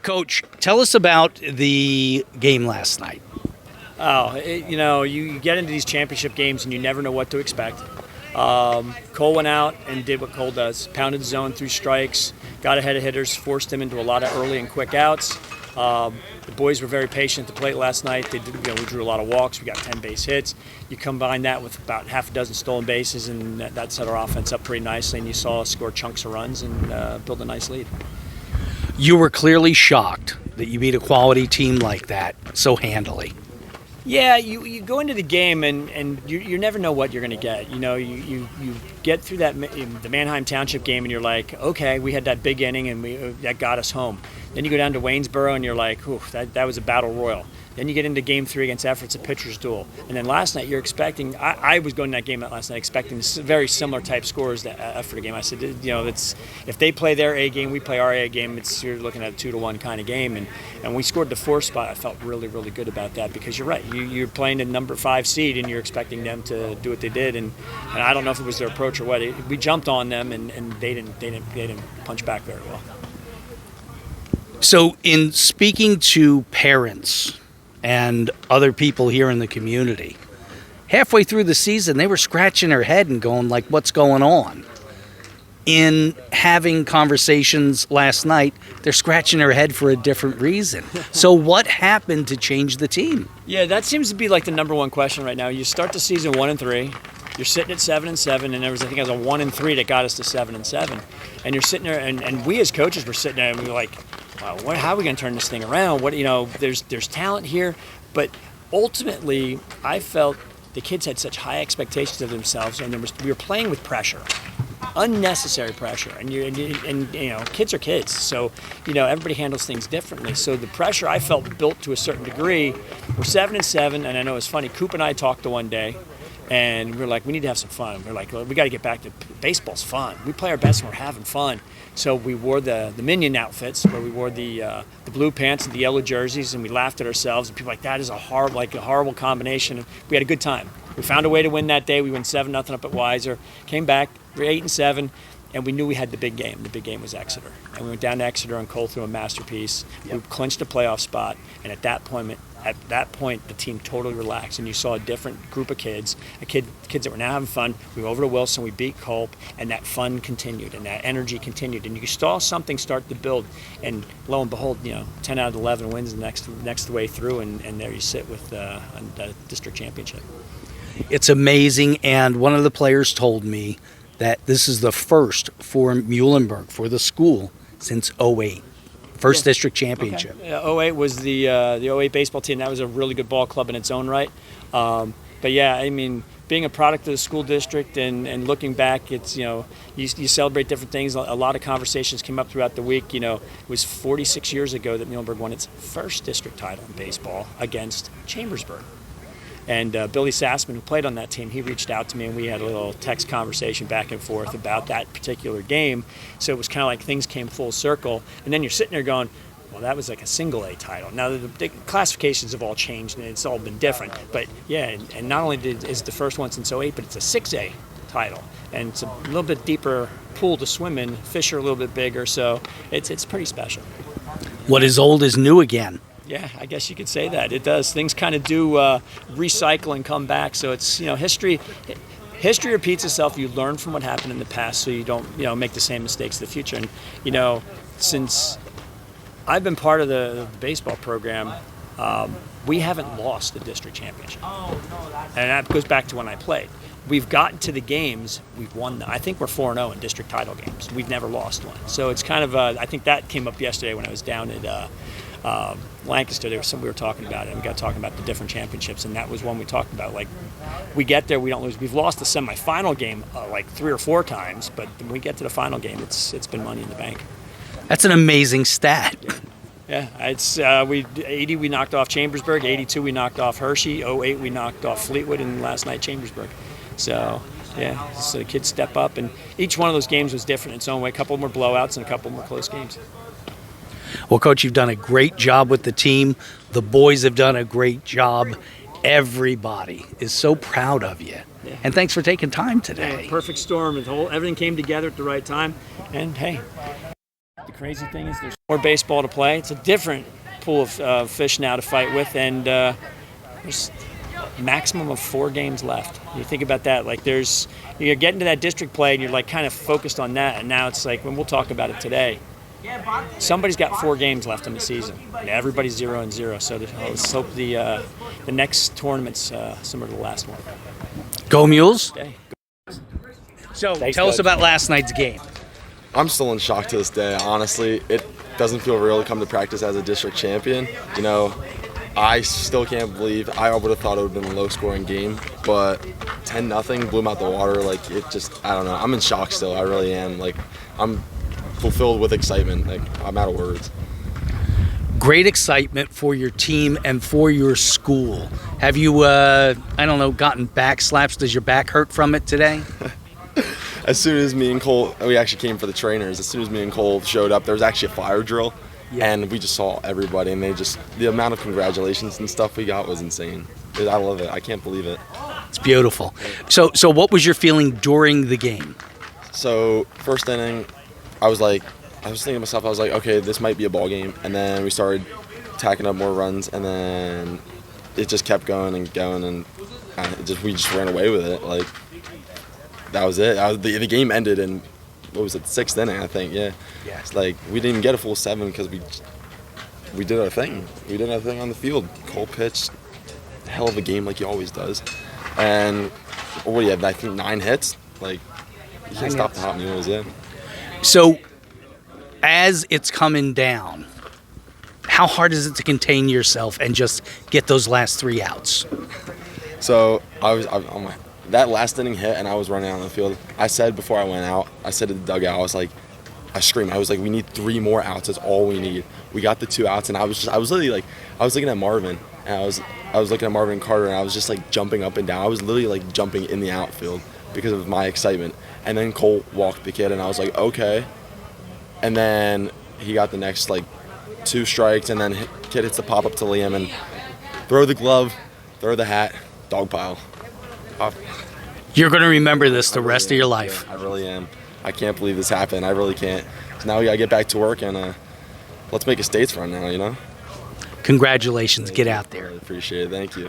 Coach, tell us about the game last night. You get into these championship games and you never know what to expect. Cole went out and did what Cole does, pounded the zone through strikes, got ahead of hitters, forced them into a lot of early and quick outs. The boys were very patient at the plate last night. We drew a lot of walks. We got 10 base hits. You combine that with about half a dozen stolen bases, and that set our offense up pretty nicely, and you saw us score chunks of runs and build a nice lead. You were clearly shocked that you beat a quality team like that so handily. Yeah, you go into the game and you never know what you're going to get. You get through the Manheim Township game and you're like, okay, we had that big inning and that got us home. Then you go down to Waynesboro and you're like, ooh, that was a battle royal. Then you get into Game 3 against Effort's a pitcher's duel. And then last night you're expecting, I was going to that game last night expecting very similar type scores to Effort game. I said, if they play their A game, we play our A game, you're looking at a 2-1 kind of game. And we scored the 4th spot. I felt really, really good about that because you're right. You're playing the number 5 seed and you're expecting them to do what they did. And I don't know if it was their approach or what. We jumped on them and they didn't punch back very well. So in speaking to parents and other people here in the community, halfway through the season, they were scratching their head and going like, what's going on? In having conversations last night, they're scratching their head for a different reason. So what happened to change the team? Yeah, that seems to be like the number one question right now. You start the season 1-3. You're sitting at 7-7, and there was, I think, it was a 1-3 that got us to 7-7. And you're sitting there, and we as coaches were sitting there, and we were like, wow, how are we going to turn this thing around? There's talent here, but ultimately, I felt the kids had such high expectations of themselves, and we were playing with pressure, unnecessary pressure. And kids are kids, so everybody handles things differently. So the pressure I felt built to a certain degree. We're 7-7, and I know it's funny. Coop and I talked the one day. And we were like, we need to have some fun. We're like, well, we got to get back to baseball's fun. We play our best when we're having fun. So we wore the Minion outfits, where we wore the blue pants and the yellow jerseys, and we laughed at ourselves. And people were like, that is a horrible combination. We had a good time. We found a way to win that day. We went 7-0 up at Weiser. Came back, we were 8-7, and we knew we had the big game. The big game was Exeter. And we went down to Exeter, and Cole threw a masterpiece. Yep. We clinched a playoff spot, and at that point, the team totally relaxed, and you saw a different group of kids that were now having fun. We went over to Wilson, we beat Culp, and that fun continued, and that energy continued, and you saw something start to build, and lo and behold, 10 out of 11 wins the next way through, and there you sit with a district championship. It's amazing, and one of the players told me that this is the first for Muhlenberg, for the school, since 08. First district championship. Okay. 08 was the 08 baseball team. That was a really good ball club in its own right. But yeah, I mean, being a product of the school district and looking back, it's, you celebrate different things. A lot of conversations came up throughout the week. It was 46 years ago that Muhlenberg won its first district title in baseball against Chambersburg. And Billy Sassman, who played on that team, he reached out to me, and we had a little text conversation back and forth about that particular game. So it was kind of like things came full circle. And then you're sitting there going, well, that was like a single A title. Now, the classifications have all changed, and it's all been different. But, yeah, and not only is it the first one since 08, but it's a 6A title. And it's a little bit deeper pool to swim in. Fish are a little bit bigger, so it's pretty special. What is old is new again. Yeah, I guess you could say that. It does. Things kind of do recycle and come back. So it's, history repeats itself. You learn from what happened in the past so you don't, make the same mistakes in the future. And, since I've been part of the baseball program, we haven't lost the district championship. And that goes back to when I played. We've gotten to the games, we've won them. I think we're 4-0 in district title games. We've never lost one. So it's kind of, I think that came up yesterday when I was down at Lancaster. There was we were talking about it, and we got talking about the different championships, and that was one we talked about. Like, we get there, we don't lose. We've lost the semifinal game like 3 or 4 times, but when we get to the final game, it's been money in the bank. That's an amazing stat. Yeah, it's 80 we knocked off Chambersburg, 82 we knocked off Hershey, 08 we knocked off Fleetwood, and last night Chambersburg. So yeah, so the kids step up, and each one of those games was different in its own way. A couple of them were blowouts, and a couple of them were close games. Well, Coach, you've done a great job with the team. The boys have done a great job. Everybody is so proud of you. Yeah. And thanks for taking time today. Yeah, perfect storm. Everything came together at the right time. And hey, the crazy thing is there's more baseball to play. It's a different pool of fish now to fight with, and there's a maximum of 4 games left. You think about that, like you're getting to that district play and you're like kind of focused on that, and now it's like, when we'll talk about it today, somebody's got 4 games left in the season. And everybody's 0-0, so let's hope the next tournament's similar to the last one. Go Muhls. Okay. So Thanks, tell us Coach. about last night's game. I'm still in shock to this day. Honestly, it doesn't feel real to come to practice as a district champion. You know, I still can't believe. I would have thought it would have been a low-scoring game, but 10-0 blew 'em out the water. Like, it just, I don't know. I'm in shock still. I really am. Like, I'm fulfilled with excitement. Like, I'm out of words. Great excitement for your team and for your school. Have you, I don't know, gotten back slaps? Does your back hurt from it today? As soon as me and Cole, we actually came for the trainers. As soon as me and Cole showed up, there was actually a fire drill, and we just saw everybody, and the amount of congratulations and stuff we got was insane. I love it. I can't believe it. It's beautiful. So what was your feeling during the game? So first inning, I was thinking to myself, I was like, okay, this might be a ball game, and then we started tacking up more runs, and then it just kept going and going, and we just ran away with it. Like, that was it. The game ended in, what was it, 6th inning, I think. Yeah. It's like we didn't even get a full 7 because we did our thing. We did our thing on the field. Cole pitched a hell of a game like he always does, and what do you have? I think 9 hits. Like, you can't stop the Hot Mules. Yeah. So as it's coming down, how hard is it to contain yourself and just get those last 3 outs? So that last inning hit, and I was running out on the field. I said before I went out, I said to the dugout, I screamed. I was like, we need 3 more outs. That's all we need. We got the 2 outs, and I was literally like, I was looking at Marvin, and I was looking at Marvin and Carter, and I was just like jumping up and down. I was literally like jumping in the outfield because of my excitement. And then Cole walked the kid, and I was like, okay. And then he got the next like 2 strikes, and then kid hits the pop up to Liam and throw the glove, throw the hat, dog pile. You're going to remember this the rest of your life. I really am. I can't believe this happened. I really can't. So now we got to get back to work, and let's make a states run now, you know? Congratulations. Get out there. I appreciate it. Thank you.